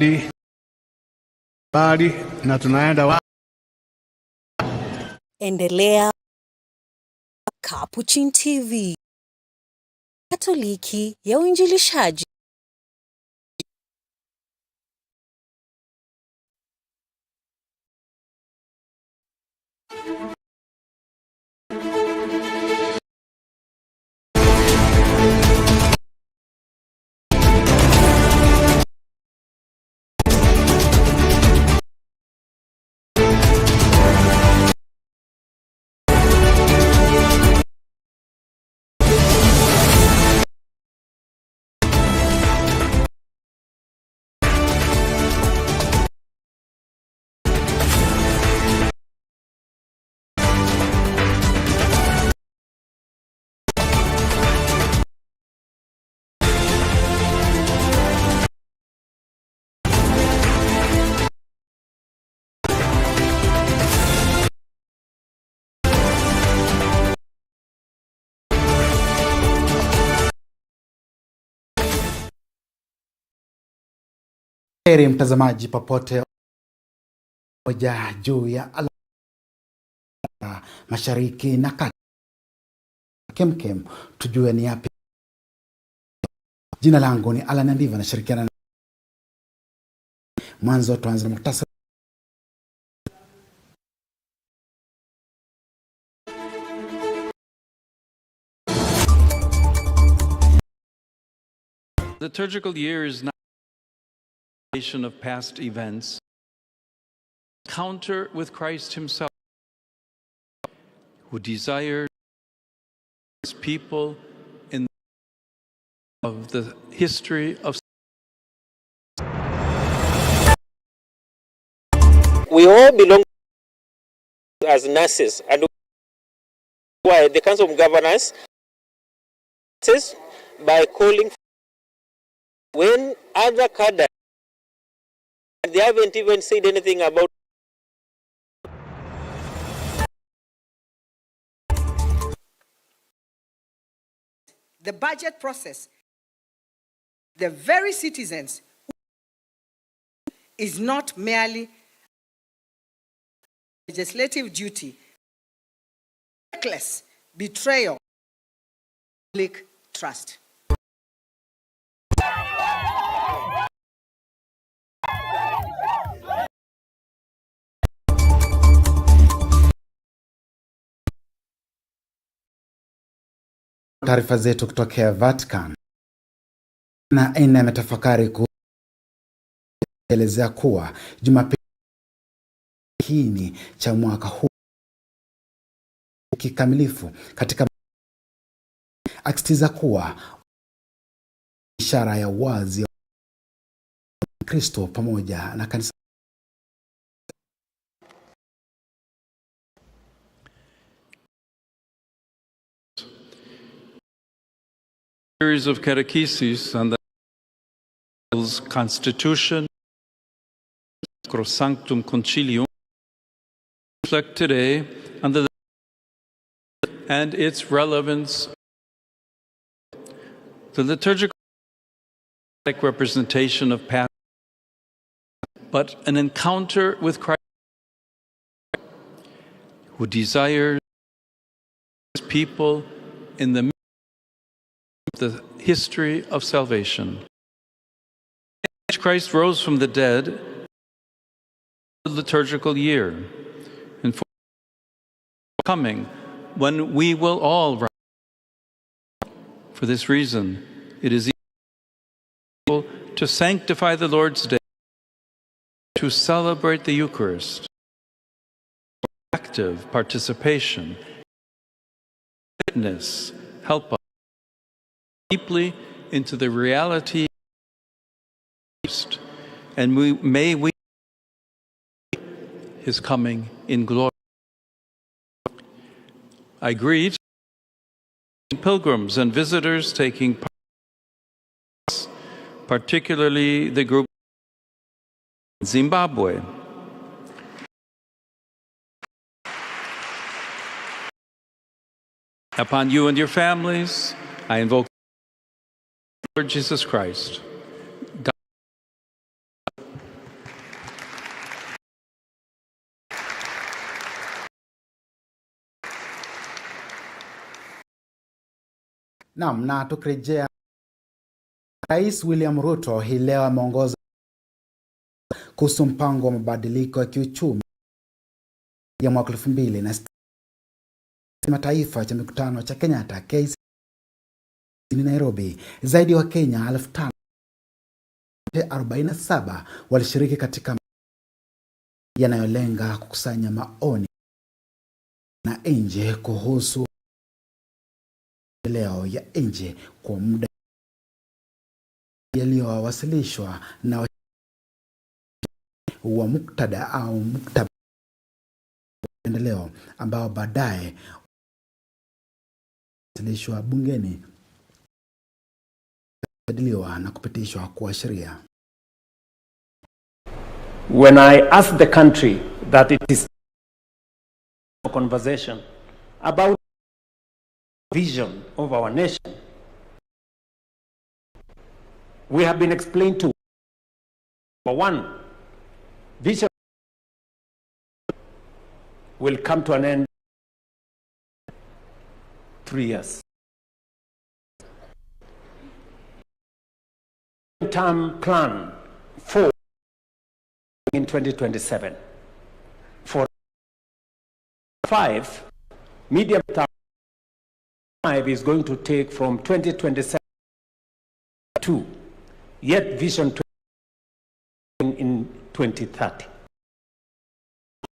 Habari na tunaenda endelea. Capuchin TV, Katoliki ya uinjilishaji. Heri mtazamaji popote moja juu ya mashariki na kati. Kemkem tujue ni yapi. Jina langu ni Alan Ndiva na shirikiana na mwanzo tuanze na muktasari. The liturgical year is not of past events, encounter with Christ himself, who desires his people in of the history of. We all belong as nurses, and why the Council of Governors says by calling when other cadres, they haven't even said anything about the budget process. The very citizens is not merely legislative duty, reckless betrayal, public trust. Taarifa zetu kutokea Vatican. Na aina metafakari kuelezea kuwa Jumapili hii cha mwaka huu kikamilifu katika akisitiza kuwa ishara ya wazi ya Kristo pamoja na kanisa. Series of catechesis on the Constitution, Sacrosanctum Concilium, reflect today on the and its relevance. The liturgical representation of past, but an encounter with Christ, who desires his people in the the history of salvation. Christ rose from the dead, the liturgical year, and for coming when we will all rise. For this reason, it is equal to sanctify the Lord's Day, to celebrate the Eucharist, active participation, witness, help us deeply into the reality of Christ, and may we his coming in glory. I greet pilgrims and visitors taking part, particularly the group in Zimbabwe. Upon you and your families, I invoke Lord Jesus Christ, God, Naam, na tukirejea, Rais William Ruto hii leo ameongoza kuhusu mpango wa mabadiliko ya kiuchumi ya mwaka 2060 kimataifa cha mikutano cha Kenyatta KCC Nairobi. Zaidi wa Kenya 5,047 walishiriki katika yanayolenga kukusanya maoni na nje kuhusu maendeleo ya nje kwa muda yaliyowasilishwa na wa muktada au muktada maendeleo ambao baadaye wasilishwa bungeni kujadiliwa na kupitishwa kwa sheria. When I asked the country that it is a conversation about vision of our nation, we have been explained to, number one, vision will come to an end in 3 years. Term plan 4 in 2027. For 5, medium term 5 is going to take from 2027 to yet vision in 2030.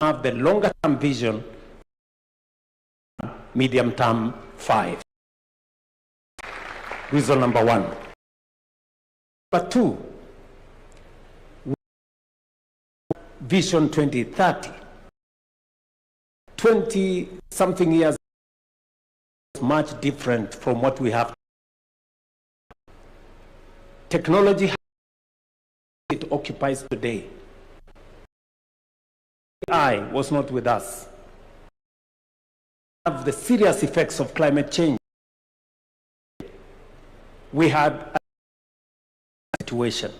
Have the longer term vision, medium term 5. Reason number 1. Number 2, vision 2030, 20 something years is much different from what we have. Technology it occupies today. AI was not with us. We have the serious effects of climate change. We had a situation.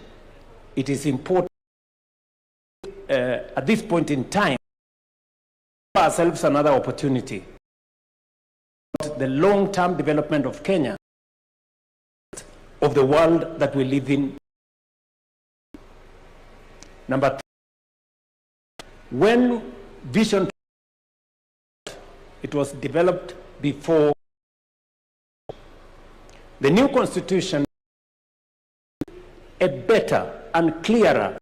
It is important at this point in time give ourselves another opportunity. The long-term development of Kenya, of the world that we live in. Number 3, when vision, it was developed before the new constitution, a better and clearer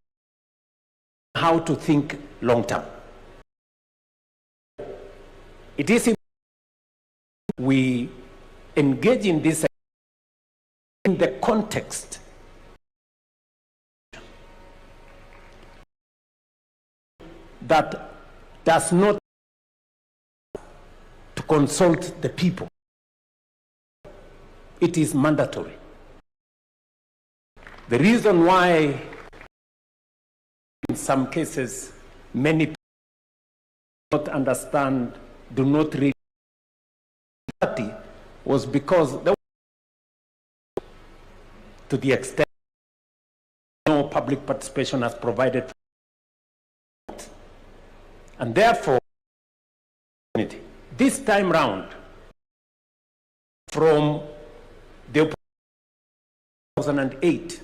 how to think long term. It is important we engage in this in the context that does not to consult the people. It is mandatory. The reason why in some cases many people do not understand, do not read was because to the extent no public participation has provided, and therefore this time round from the 2008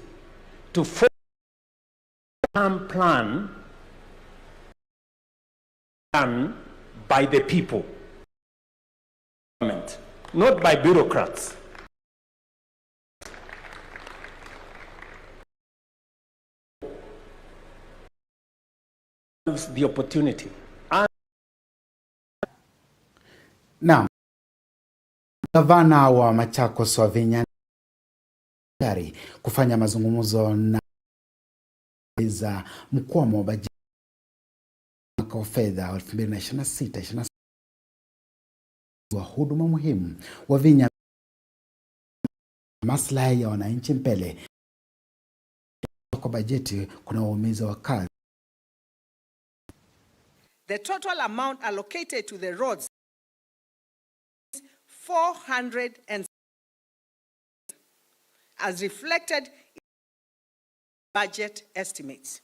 to 4-term plan done by the people, not by bureaucrats. The opportunity. Naam, gavana wa Machakos Wavinya kufanya mazungumzo na za mkwamo wa bajeti mwaka wa fedha 2026 wa huduma muhimu. Wavinya maslahi ya wananchi mbele kwa bajeti kuna waumiza wa kazi. The total amount allocated to the roads is 400 as reflected in budget estimates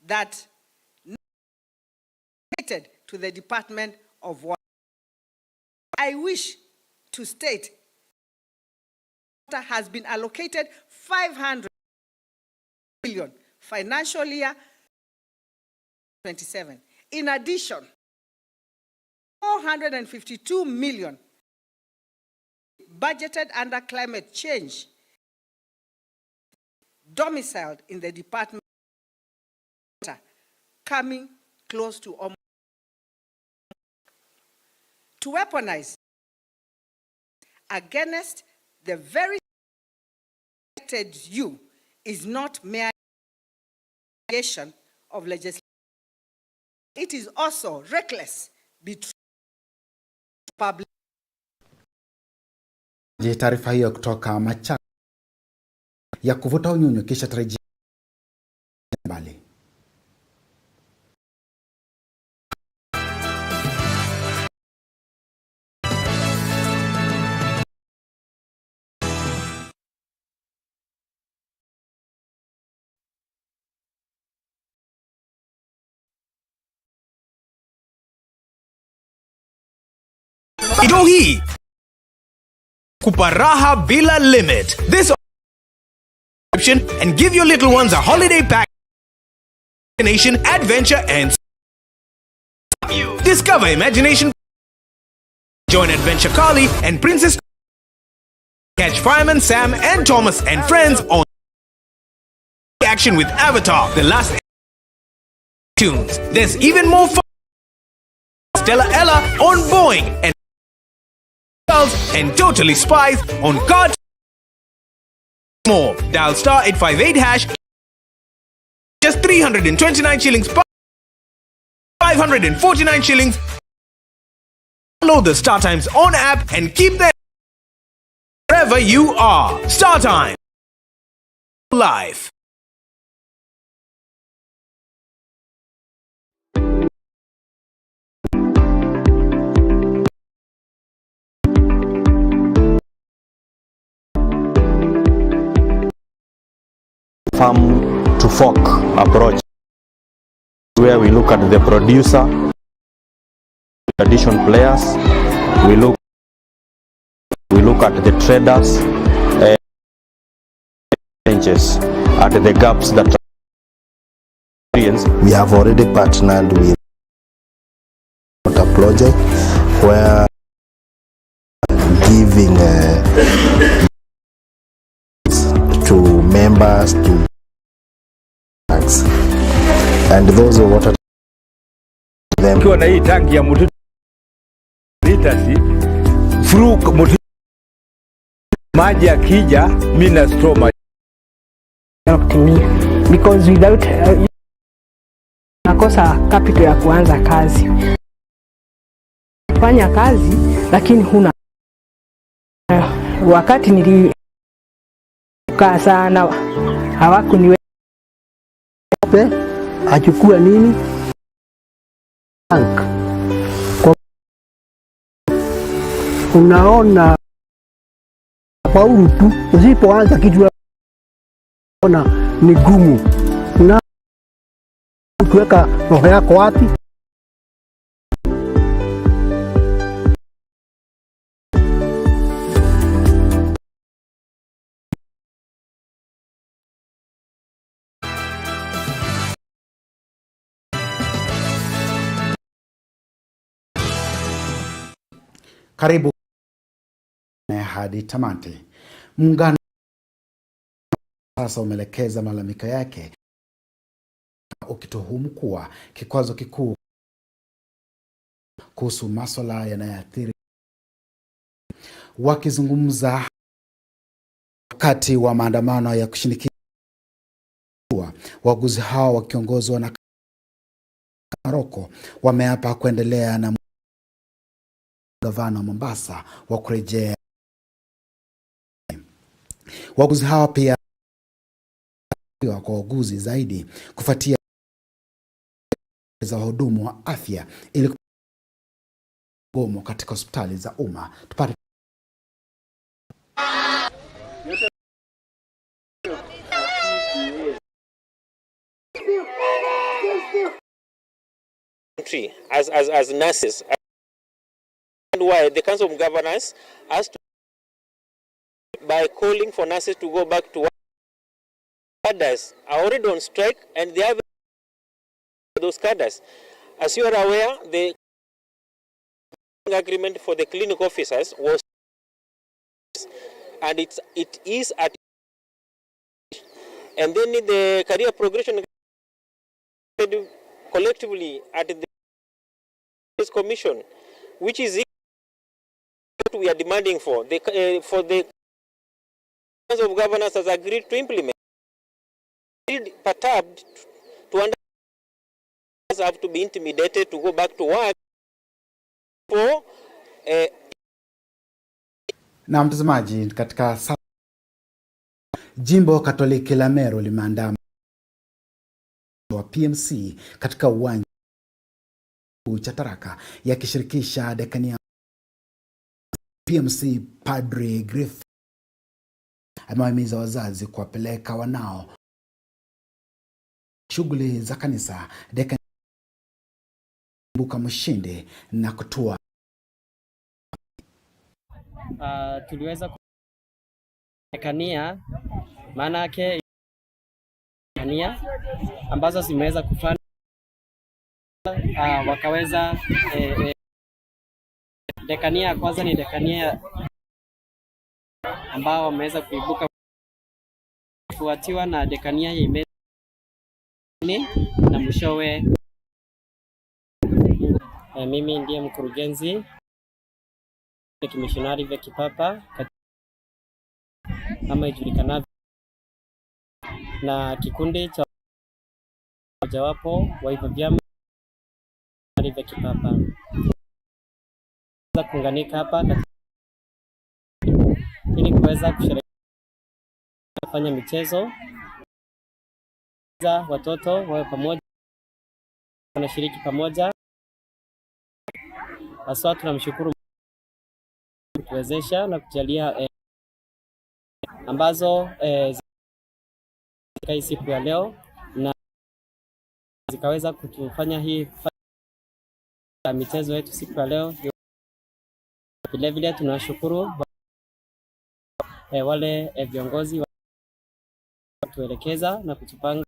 that related to the Department of Water. I wish to state has been allocated 500 million financial year 27. In addition, 452 million budgeted under climate change domiciled in the department, coming close to almost. To weaponize against the very elected you is not mere of legislation. It is also reckless between public. Taarifa hiyo kutoka Machakos ya kuvuta unyunyu kisha tarejea mbali. Idohi Kuparaha Bila Limit. This option and give your little ones a holiday pack, imagination, adventure, and discover imagination. Join Adventure Carly and Princess. Catch Fireman Sam and Thomas and friends on action with Avatar: The Last Tunes. There's even more fun. Stella Ella on Boeing and Totally Spies on Card. More. Dial star 858 hash. Just 329 shillings. 549 shillings. Download the Star Times on app and keep them wherever you are. Star Time. Life. Farm to fork approach, where we look at the producer, addition players, we look at the traders, at the gaps that experience. We have already partnered with a project where giving to members to banks and those who wanted them. Kwa na hii tanki ya mtu litasi through maji yakija mimi na store maji because without nakosa capital ya kuanza kazi. Fanya kazi lakini huna. Wakati nilikaa sana hawakuniwe achukue nini bank. Unaona faulu tu usipoanza kitu unaona ni gumu. Na kuweka roho yako wapi? Karibu hadi tamati. Muungano sasa umeelekeza malalamiko yake ukituhumu kuwa kikwazo kikuu kuhusu masuala yanayoathiri. Wakizungumza wakati wa maandamano ya kushinikiza, waguzi hao wakiongozwa na Karoko wameapa kuendelea na gavana wa Mombasa wa kurejea. Waguzi hawa pia kwa waguzi zaidi kufuatia za wahudumu wa afya ili gomo katika hospitali za umma. Tupate as nurses why the Council of Governors has to, by calling for nurses to go back to work. Cadres are already on strike and they have those cadres. As you are aware, the agreement for the clinic officers was, and it is at, and then the career progression collectively at the commission, which is what we are demanding for. The Council of Governors has agreed to implement. Perturbed to understand have to be intimidated to go back to work for Na mtazamaji, katika jimbo Katoliki la Meru limeandaa wa PMC katika uwanja cha Tharaka yakishirikisha dekania PMC. Padre Griff amewahimiza wazazi kuwapeleka wanao shughuli za kanisa dekania buka mshinde na kutua. Tuliweza dekania, maana yake dekania ambazo zimeweza kufanya wakaweza dekania kwanza ni dekania ambao wameweza kuibuka, kufuatiwa na dekania ya na mwishowe mimi ndiye mkurugenzi kimishonari vya kipapa kama ijulikanavyo, na kikundi cha mojawapo wa hivyo vyama vya kipapa za kuunganika hapa ili kuweza kusherehekea kufanya michezo za watoto wawe pamoja, wanashiriki pamoja. Haswa tunamshukuru kutuwezesha na kujalia ambazo zika siku ya leo na zikaweza kutufanya hii michezo yetu siku ya leo. Vile vile tunashukuru wale viongozi kutuelekeza na kutupanga.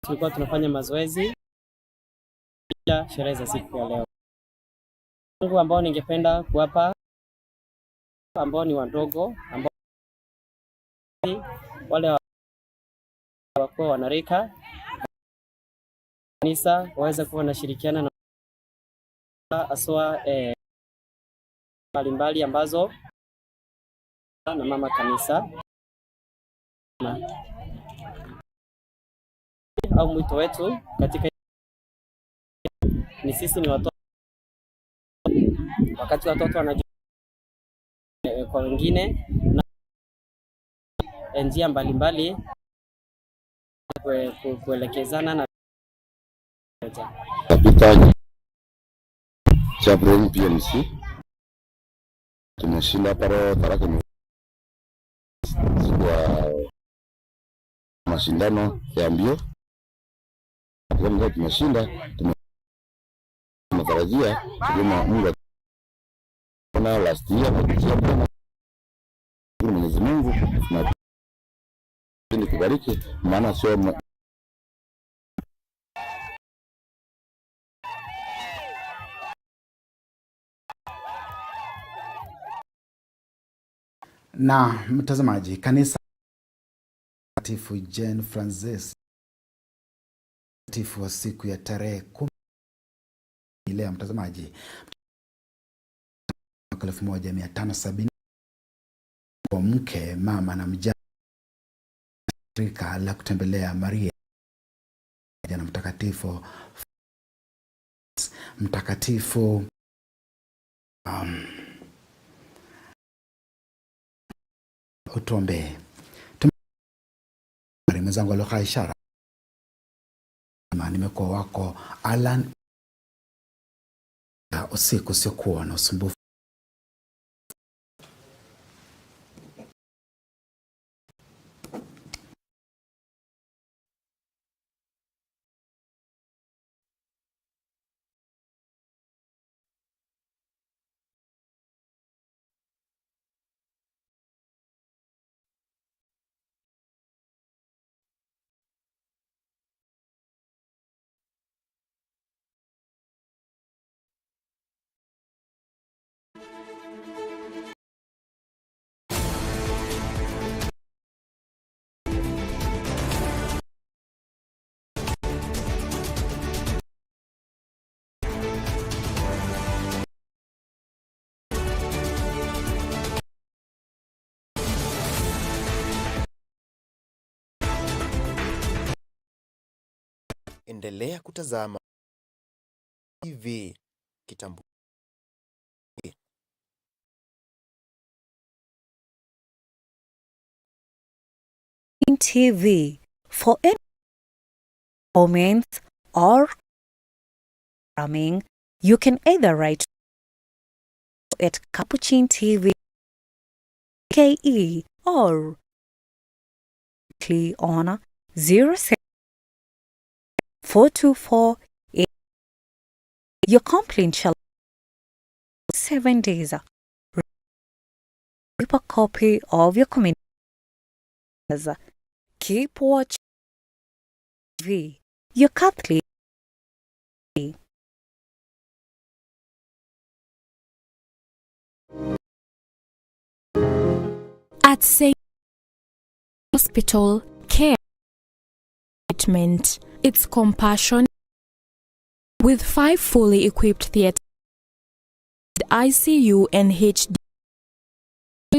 Tulikuwa tunafanya mazoezi ya sherehe za siku ya leo. Mungu ambao ningependa kuwapa ambao ni wadogo, ambao wale wakuwa wanarika kanisa waweze kuwa wanashirikiana na aswa mbalimbali ambazo na mama kanisa au mwito wetu katika ni sisi ni watoto. Wakati watoto wanajua kwa wengine na njia mbalimbali kuelekezana na kapitani cha PMC tumeshinda paro Tharaka kwa mashindano ya mbio. Kama tumeshinda, tunatarajia kama Mungu na last year na Mwenyezi Mungu na kubariki, maana sio na mtazamaji. Kanisa Mtakatifu Jane Francis mtakatifu wa siku ya tarehe 10 leo mtazamaji 1570 kwa mke mama na mjane shirika la kutembelea Maria na mtakatifu utuombee. Mwenzangu aliokaa ishara, nimekuwa wako Alan. Usiku usiokuwa na usumbufu. Endelea kutazama TV kitambo. TV for any comments or programming, you can either write at Capuchin TV KE or click on 07424. Your complaint shall 7 days. Keep a copy of your comment. Keep watching TV, your Catholic. At St. Hospital Care Treatment, it's compassion with 5 fully equipped theaters, ICU and HD